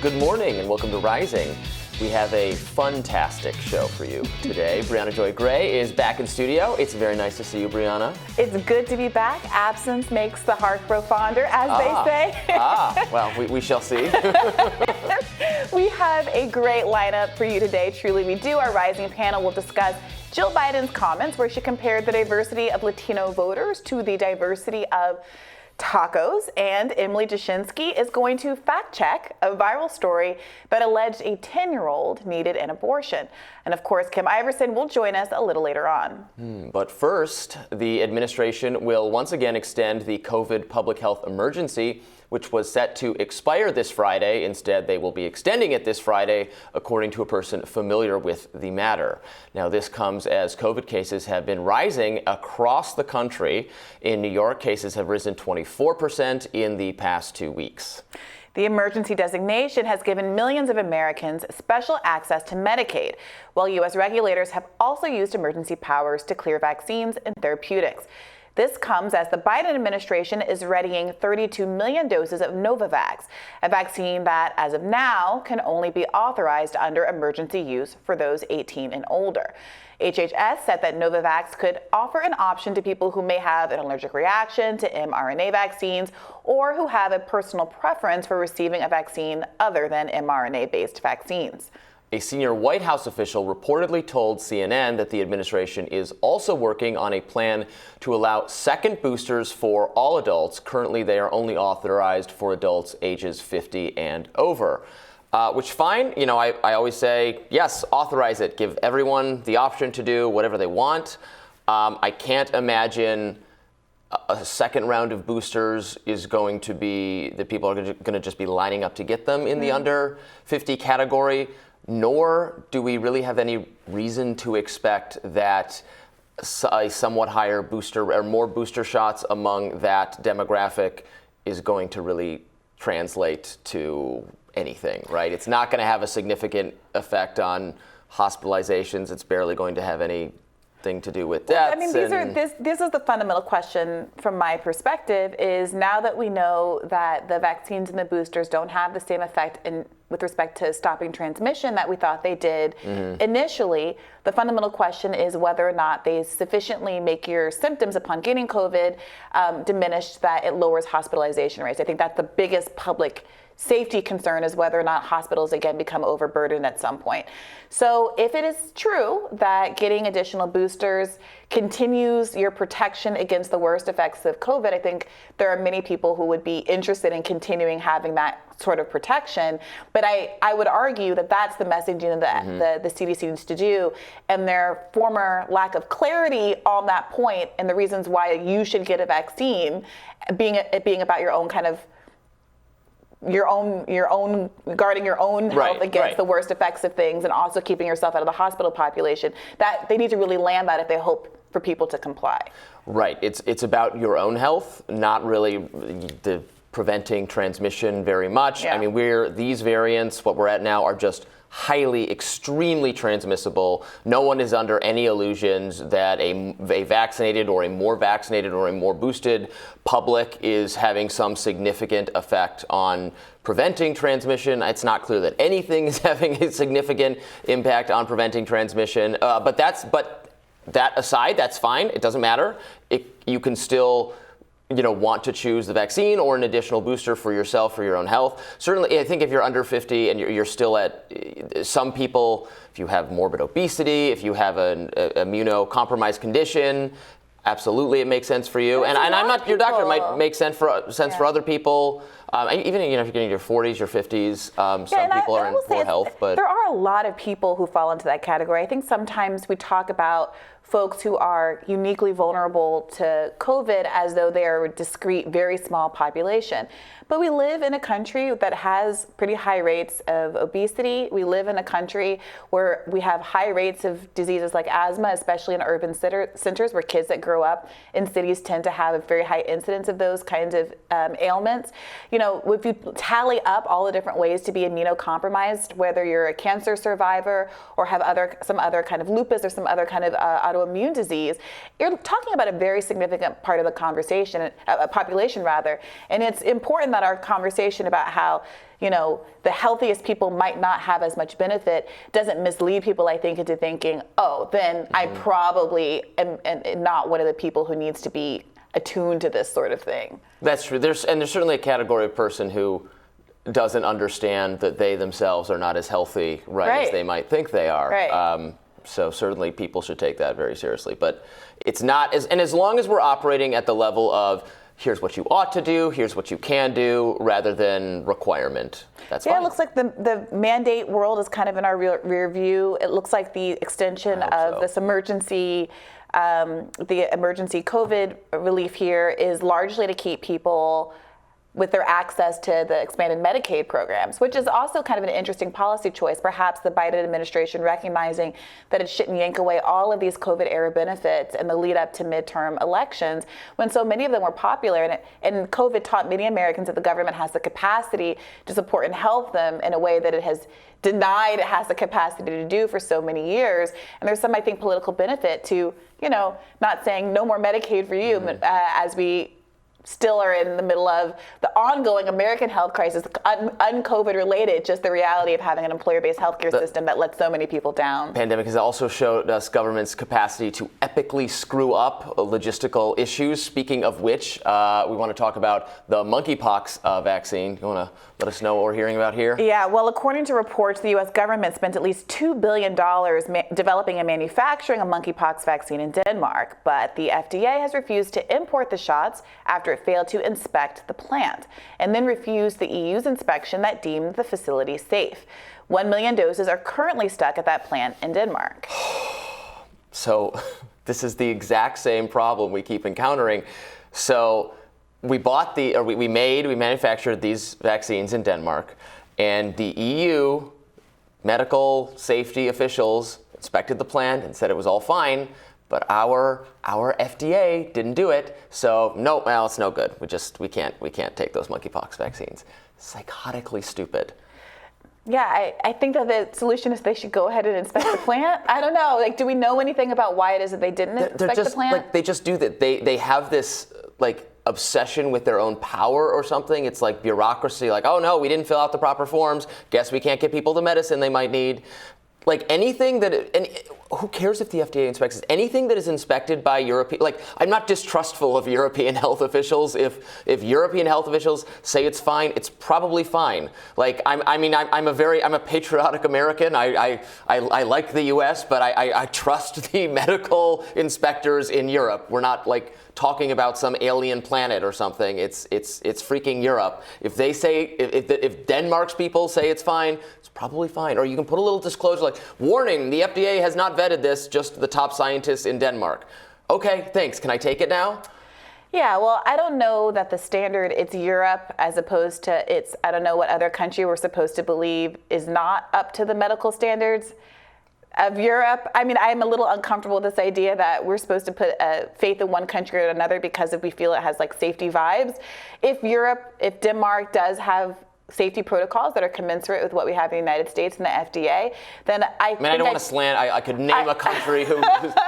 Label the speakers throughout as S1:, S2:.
S1: Good morning and welcome to Rising. We have a fun-tastic show for you today. Briahna Joy Gray is back in studio. It's very nice to see you, Briahna.
S2: It's good to be back. Absence makes the heart grow fonder, as they say.
S1: Well, we shall see.
S2: We have a great lineup for you today. Truly, we do. Our Rising panel will discuss Jill Biden's comments where she compared the diversity of Latino voters to the diversity of tacos, and Emily Jashinsky is going to fact check a viral story that alleged a 10-year-old needed an abortion. And of course, Kim Iverson will join us a little later on.
S1: But first, the administration will once again extend the COVID public health emergency, which was set to expire this Friday. Instead, they will be extending it this Friday, according to a person familiar with the matter. Now, this comes as COVID cases have been rising across the country. In New York, cases have risen 24% in the past 2 weeks.
S2: The emergency designation has given millions of Americans special access to Medicaid, while U.S. regulators have also used emergency powers to clear vaccines and therapeutics. This comes as the Biden administration is readying 32 million doses of Novavax, a vaccine that, as of now, can only be authorized under emergency use for those 18 and older. HHS said that Novavax could offer an option to people who may have an allergic reaction to mRNA vaccines or who have a personal preference for receiving a vaccine other than mRNA-based vaccines.
S1: A senior White House official reportedly told CNN that the administration is also working on a plan to allow second boosters for all adults. Currently, they are only authorized for adults ages 50 and over. Which fine, I always say, yes, authorize it. Give everyone the option to do whatever they want. I can't imagine a second round of boosters is going to be that people are going to just be lining up to get them in the under 50 category. Nor do we really have any reason to expect that a somewhat higher booster or more booster shots among that demographic is going to really translate to anything, right? It's not going to have a significant effect on hospitalizations. It's barely going to have anything to do with deaths.
S2: This is the fundamental question from my perspective is now that we know that the vaccines and the boosters don't have the same effect with respect to stopping transmission that we thought they did initially, the fundamental question is whether or not they sufficiently make your symptoms upon getting COVID diminished that it lowers hospitalization rates. I think that's the biggest public safety concern is whether or not hospitals again become overburdened at some point. So if it is true that getting additional boosters continues your protection against the worst effects of COVID, I think there are many people who would be interested in continuing having that sort of protection. But I would argue that that's the messaging that the CDC needs to do, and their former lack of clarity on that point and the reasons why you should get a vaccine, being about your own kind of guarding your own health against the worst effects of things and also keeping yourself out of the hospital population, that they need to really land that if they hope for people to comply. Right.
S1: It's about your own health, not really the preventing transmission very much.
S2: Yeah.
S1: I mean, these variants, what we're at now, are just highly, extremely transmissible. No one is under any illusions that a vaccinated or a more vaccinated or a more boosted public is having some significant effect on preventing transmission. It's not clear that anything is having a significant impact on preventing transmission. But that aside, that's fine. It doesn't matter. You can still want to choose the vaccine or an additional booster for yourself, for your own health. Certainly, I think if you're under 50 and you're still at some people, if you have morbid obesity, if you have an immunocompromised condition, absolutely it makes sense for you. And I'm not your doctor. It might make sense for other people. Even if you're getting your 40s, your 50s, some people are in poor health. But
S2: there are a lot of people who fall into that category. I think sometimes we talk about folks who are uniquely vulnerable to COVID as though they are a discrete, very small population. But we live in a country that has pretty high rates of obesity. We live in a country where we have high rates of diseases like asthma, especially in urban centers where kids that grow up in cities tend to have a very high incidence of those kinds of ailments. If you tally up all the different ways to be immunocompromised, whether you're a cancer survivor or have some other kind of lupus or some other kind of autoimmune disease, you're talking about a very significant part of the conversation, population rather. And it's important that our conversation about how, the healthiest people might not have as much benefit doesn't mislead people, I think, into thinking, oh, then I probably am not one of the people who needs to be attuned to this sort of thing.
S1: That's true. There's certainly a category of person who doesn't understand that they themselves are not as healthy as they might think they are.
S2: Right.
S1: So certainly people should take that very seriously. But it's not, as long as we're operating at the level of here's what you ought to do, here's what you can do, rather than requirement, that's fine.
S2: Yeah, it looks like the mandate world is kind of in our rear view. It looks like the extension of this emergency the emergency COVID relief here is largely to keep people with their access to the expanded Medicaid programs, which is also kind of an interesting policy choice. Perhaps the Biden administration recognizing that it shouldn't yank away all of these COVID-era benefits in the lead up to midterm elections, when so many of them were popular. And COVID taught many Americans that the government has the capacity to support and help them in a way that it has denied it has the capacity to do for so many years. And there's some, I think, political benefit to, not saying no more Medicaid for you, but as we still are in the middle of the ongoing American health crisis, un-COVID related, just the reality of having an employer-based healthcare system that lets so many people down.
S1: Pandemic has also showed us government's capacity to epically screw up logistical issues. Speaking of which, we want to talk about the monkeypox vaccine. You want to let us know what we're hearing about here?
S2: Yeah, well, according to reports, the U.S. government spent at least $2 billion developing and manufacturing a monkeypox vaccine in Denmark, but the FDA has refused to import the shots after it failed to inspect the plant, and then refused the EU's inspection that deemed the facility safe. 1 million doses are currently stuck at that plant in Denmark.
S1: So this is the exact same problem we keep encountering. So we manufactured these vaccines in Denmark, and the EU medical safety officials inspected the plant and said it was all fine. But our FDA didn't do it, so it's no good. We can't take those monkeypox vaccines. Psychotically stupid.
S2: Yeah, I think that the solution is they should go ahead and inspect the plant. I don't know. Do we know anything about why it is that they didn't inspect the plant?
S1: They just do that. They have this obsession with their own power or something. It's like bureaucracy. Oh no, we didn't fill out the proper forms. Guess we can't get people the medicine they might need. Anything who cares if the FDA inspects anything that is inspected by European? I'm not distrustful of European health officials. If European health officials say it's fine, it's probably fine. I'm a patriotic American. I like the U.S., but I trust the medical inspectors in Europe. We're not talking about some alien planet or something. It's freaking Europe. If they say if Denmark's people say it's fine, it's probably fine. Or you can put a little disclosure warning, the FDA has not vetted this, just the top scientists in Denmark. Okay, thanks. Can I take it now?
S2: Yeah, well, I don't know that the standard, it's Europe as opposed to I don't know what other country we're supposed to believe is not up to the medical standards of Europe. I'm a little uncomfortable with this idea that we're supposed to put faith in one country or another because if we feel it has safety vibes. If Denmark does have safety protocols that are commensurate with what we have in the United States and the FDA, then I don't
S1: want to slant. I could name a country whose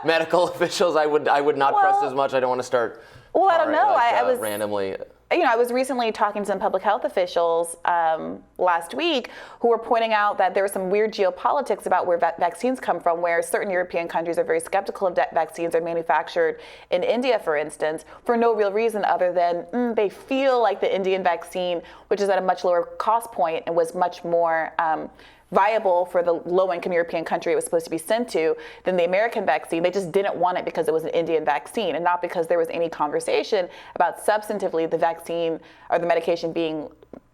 S1: medical officials I would not trust as much. I don't want to start.
S2: Well, I don't know. I was
S1: randomly.
S2: I was recently talking to some public health officials last week who were pointing out that there was some weird geopolitics about where vaccines come from, where certain European countries are very skeptical of vaccines are manufactured in India, for instance, for no real reason other than they feel like the Indian vaccine, which is at a much lower cost point and was much more viable for the low-income European country it was supposed to be sent to than the American vaccine. They just didn't want it because it was an Indian vaccine and not because there was any conversation about substantively the vaccine or the medication being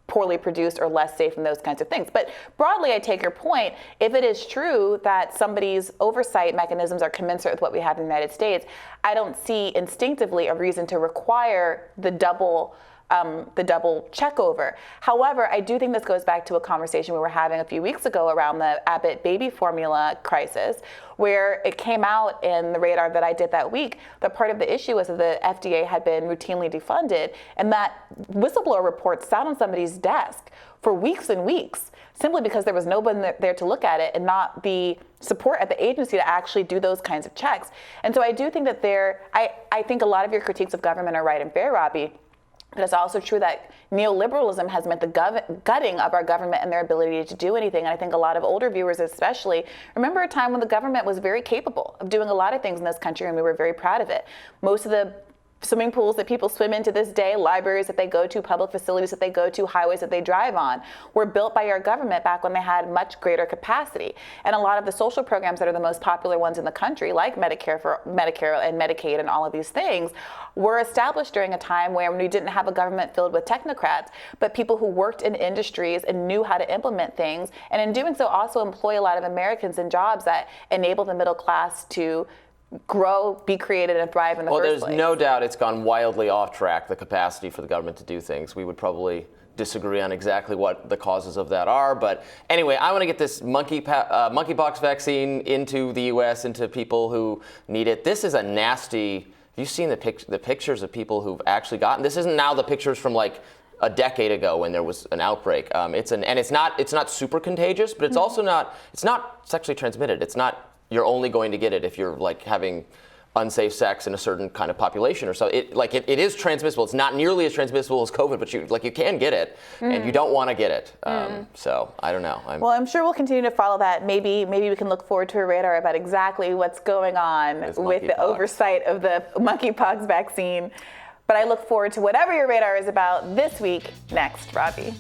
S2: poorly produced or less safe and those kinds of things. But broadly, I take your point. If it is true that somebody's oversight mechanisms are commensurate with what we have in the United States, I don't see instinctively a reason to require the double the double check over. However, I do think this goes back to a conversation we were having a few weeks ago around the Abbott baby formula crisis, where it came out in the radar that I did that week that part of the issue was that the FDA had been routinely defunded, and that whistleblower reports sat on somebody's desk for weeks and weeks, simply because there was nobody there to look at it and not the support at the agency to actually do those kinds of checks. And so I do think that I think a lot of your critiques of government are right and fair, Robby. But it's also true that neoliberalism has meant the gutting of our government and their ability to do anything. And I think a lot of older viewers especially remember a time when the government was very capable of doing a lot of things in this country, and we were very proud of it. Most of the swimming pools that people swim in to this day, libraries that they go to, public facilities that they go to, highways that they drive on, were built by our government back when they had much greater capacity. And a lot of the social programs that are the most popular ones in the country, like Medicare and Medicaid and all of these things, were established during a time where we didn't have a government filled with technocrats, but people who worked in industries and knew how to implement things, and in doing so also employ a lot of Americans in jobs that enable the middle class to grow, be created, and thrive in the first place.
S1: Well, there's no doubt it's gone wildly off track, the capacity for the government to do things. We would probably disagree on exactly what the causes of that are. But anyway, I want to get this monkeypox vaccine into the U.S., into people who need it. This is a nasty, have you seen the pictures of people who've actually gotten, this isn't now the pictures from like a decade ago when there was an outbreak. It's not super contagious, but it's also not sexually transmitted. It's not, you're only going to get it if you're like having unsafe sex in a certain kind of population or so. It is transmissible. It's not nearly as transmissible as COVID, but you can get it, and you don't want to get it. So I don't know.
S2: Well, I'm sure we'll continue to follow that. Maybe we can look forward to a radar about exactly what's going on with the oversight of the monkeypox vaccine. But I look forward to whatever your radar is about this week next, Robby.